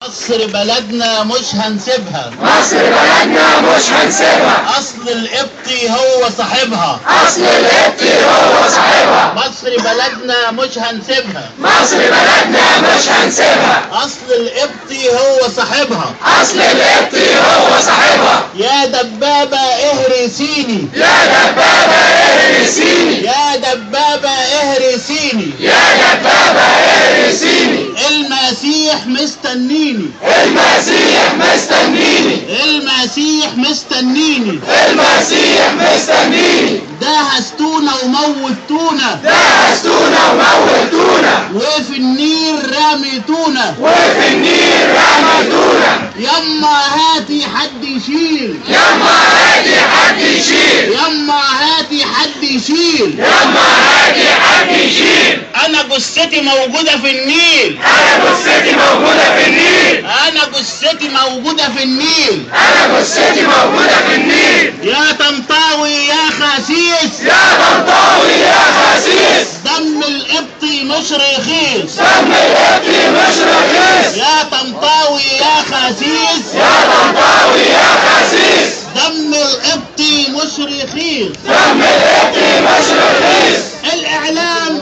مصر بلدنا مش هنسيبها، مصر بلدنا مش هنسيبها، اصل القبطي هو صاحبها، اصل القبطي هو صاحبها، مصر بلدنا مش هنسيبها، مصر بلدنا مش هنسيبها، اصل القبطي هو صاحبها، اصل القبطي هو صاحبها. يا دبابة اهرسيني، يا دبابة اهرسيني، يا دبابة اهرسيني، يا دبابة اهرسيني، المسيح مستنيني، المسيح مستنيني، المسيح مستنيني، المسيح مستنيني، دهستونا وموتونا، دهستونا وموتونا، وفي النيل رميتونا، وفي النيل رميتونا، يما هاتي حد يشيل، يما هاتي حد يشيل، يما هاتي حد يشيل، يما هاتي حد يشيل. انا جثتي موجودة في النيل، انا جثتي موجودة في النيل، انا جثتي موجودة في النيل، انا جثتي موجودة في النيل. يا طنطاوي يا خسيس، يا طنطاوي يا خسيس، دم القبطي مش رخيص، دم القبطي مش رخيص. يا طنطاوي يا خسيس، يا طنطاوي يا خسيس، دم القبطي مش رخيص. دم القبطي مش رخيص. الاعلام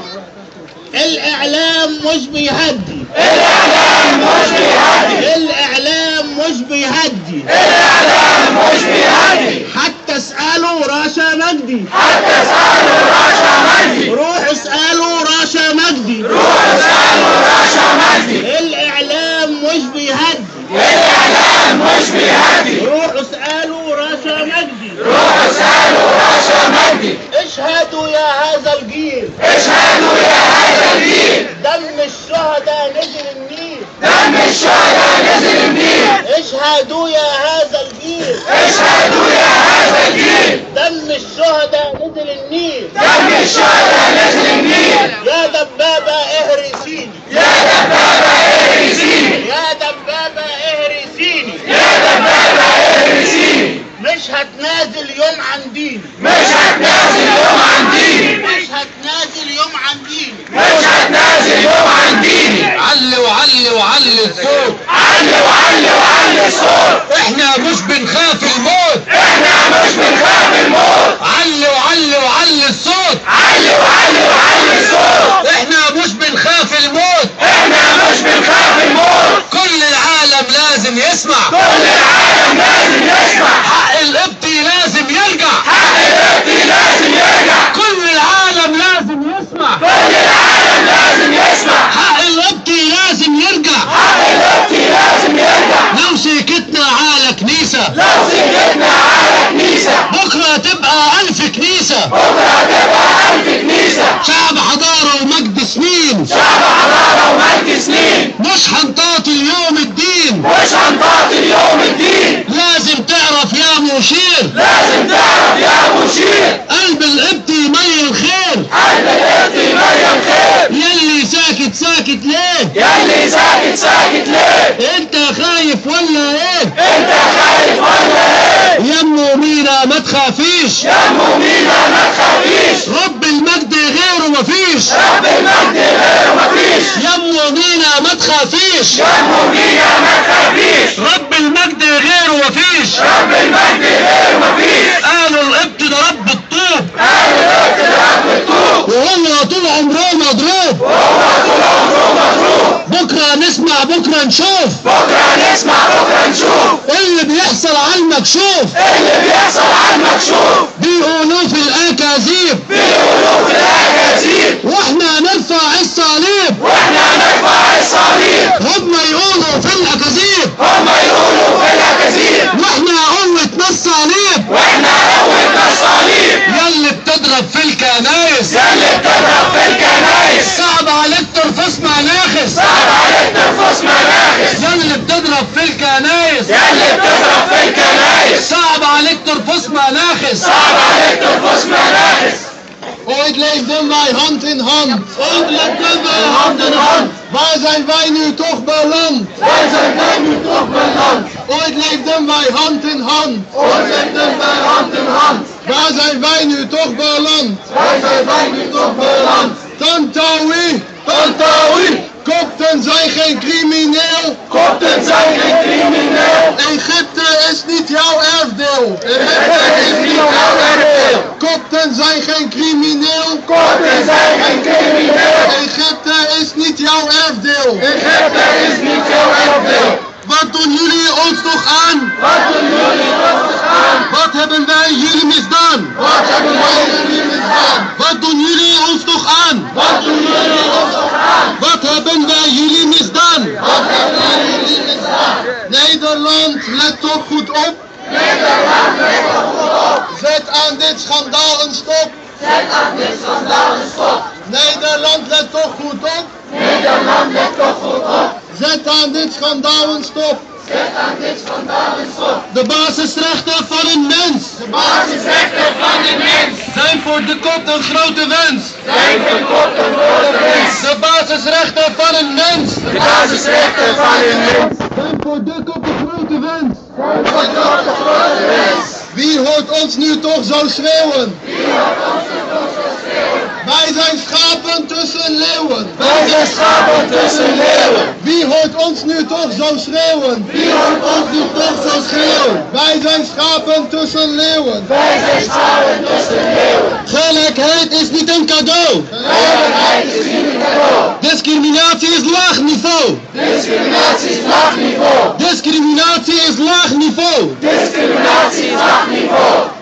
مش بيهدي، الاعلام مش بيهدي، الاعلام مش بيهدي، الاعلام مش بيهدي. حتى اسألوا راشا مجدي، حتى اسألوا راشا مجدي، روح اسألوا راشا مجدي، روح اسألوا راشا مجدي. الاعلام مش بيهدي، الاعلام مش بيهدي، روح اسألوا راشا مجدي، روح اسألوا راشا مجدي. اشهدوا يا هذا الجيل، اشهدوا يا هذا الجيل، دم الشهداء نزل النيل، دم الشهداء نزل النيل. اشهدوا يا هذا الجيل، اشهدوا يا هذا الجيل، دم الشهداء نزل النيل، دم الشهداء نزل النيل. يا دبابة اهرسيني، يا دبابة اهرسيني، يا دبابة اهرسيني، يا دبابة اهرسيني. مش هتنازل يوم عن ديني، مش هتنازل يوم عن ديني، مش هتنازل يوم عن ديني، مش هتنازل يوم عن ديني. علي وعلي وعلي الصوت، علي وعلي وعلي الصوت. احنا مش بنخاف الموت، احنا مش بنخاف الموت. علي وعلي وعلي الصوت، علي وعلي وعلي الصوت. احنا مش بنخاف الموت، احنا مش بنخاف الموت. كل العالم لازم يسمع، كل العالم لازم يسمع. حق القبطي لازم يرجع، حق القبطي لازم يرجع. كل العالم لازم يسمع، كل العالم لازم يسمع. حق القبطي لازم يرجع. حق القبطي لازم يرجع. لو سكتنا على كنيسة، لو سكتنا على كنيسة، بكرة تبقى 1000 كنيسة، بكرة تبقى 1000 كنيسة. شعب حضارة ومجد سنين، شعب حضارة ومجد سنين. مش هنطاطي اليوم الدين، مش هنطاطي اليوم الدين. لازم تعرف يا مشير، لازم تعرف يا مشير، قلب القبطي مي الخير، قلب القبطي مليان خير. يلي ساكت ساكت ليه؟ ياللي ساكت ساكت ليه؟ انت خايف ولا ايه؟ انت خايف ولا ايه؟ يمو مينا ما تخافيش، يا مؤمنة ما تخافيش، رب المجد غيره مفيش، رب المجد غيره مفيش. يمو مينا ما تخافيش، يا مؤمنة ما تخافيش، رب المجد غيره مفيش. رب المجد غيره مفيش. قالوا القبط ده رب الطوب، قال القبط ده رب الطوب، وهو طول عمره مضروب، وهو طول عمره مضروب. بكره نسمع بكره نشوف، بكرة نسمع بكرة نشوف، اللي بيحصل على المكشوف، اللي بيحصل على المكشوف. بيقولوا في الاكاذيب، بيقولوا في الأكاذيب، واحنا نرفع الصليب، واحنا نرفع الصليب. هم يقولوا في الاكاذيب، هم يقولوا في الأكاذيب، واحنا قوتنا الصليب، واحنا قوتنا الصليب. يلي بتضرب في الكنايس، ياللي بتضرب في الكنايس، صعب عليك ترفس مناخس، صعب عليك ترفس مناخس. يلي بتضرب في الكنايس، ياللي بتضرب في الكنايس، صعب عليك ترفس مناخس. صعب عليك ترفس مناخس. Ooit leeft hem wij hand in hand, Ooit leeft hem wij hand in hand. waar zijn wij nu toch beland? Wij zijn wij nu toch beland. Ooit leefden wij hand in hand, Ooit leefden wij hand in hand. waar zijn wij nu toch beland? Wij zijn wij nu toch beland. Tantawi, Tantawi, kopten zijn geen crimineel, kopten zijn zijn geen crimineel. Koten zijn geen crimineel. Egypte is niet jouw erfdeel. Egypte is niet jouw erfdeel. Wat doen jullie ons toch aan? Wat doen jullie ons toch aan? Wat hebben wij jullie misdaan? Wat hebben wij jullie misdaan? Wat doen jullie ons toch aan? Wat doen jullie ons toch aan? Wat hebben wij jullie misdaan? Wat hebben wij jullie misdaan? Nederland, let toch goed op. Nederland, let toch goed op. Zet aan dit schandaal een stop. Zet aan dit schandaal een stop. Nederland, let toch goed op. Nederland, let toch goed op. Zet aan dit schandaal een stop. Zet aan dit schandaal een stop. De basisrechten van een mens De basisrechten van de mens zijn voor de kop een grote wens. zijn verkocht voor de mens. De basisrechten van een mens De basisrechten van de mens zijn voor de kop een grote wens. zijn verkocht voor de mens. Wie hoort ons nu toch zo schreeuwen? Wij zijn schapen tussen leeuwen. Wij zijn schapen tussen leeuwen. Wie hoort ons nu toch zo schreeuwen? Wie hoort ons nu toch zo schreeuwen? Wij zijn schapen tussen leeuwen. Wij zijn schapen tussen leeuwen. Gelijkheid is niet een cadeau. Gelijkheid is niet een cadeau. Discriminatie is laag niveau. Discriminatie is laag niveau. Discriminatie is laag niveau. Discriminatie is laag niveau.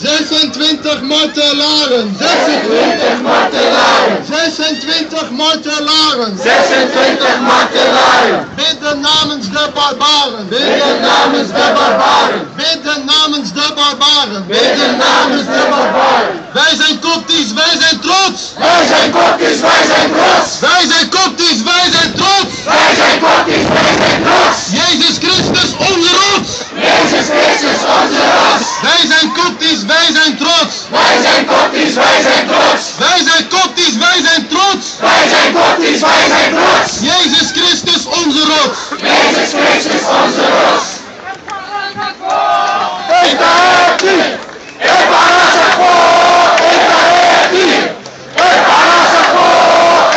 26 martelaren. 26 martelaren. 26 martelaren. 26 martelaren. Bidden namens de barbaren. Bidden namens de barbaren. Bidden namens de barbaren. Bidden namens de barbaren. Wij zijn Koptisch, wij zijn trots. Wij zijn Koptisch, wij zijn trots. Wij zijn Koptisch, wij zijn trots. Wij zijn Koptisch, wij zijn trots. Jezus Christus, onze rots. Jezus Christus, onze ras. Wij zijn Koptisch, wij zijn trots. Wij zijn Koptisch, wij zijn trots. Wij zijn Koptisch, wij zijn trots. Wij zijn Koptisch, wij zijn trots. Jezus Christus, onze rots. Jezus Christus, onze ras. Etarati! Eparasako! Etarati! Eparasako!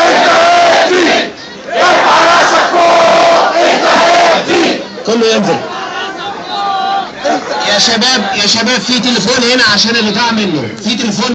Etarati! Eparasako! Etarati! كله ينزل. يا شباب في تليفون هنا عشان اللي ضاع منه في تليفون.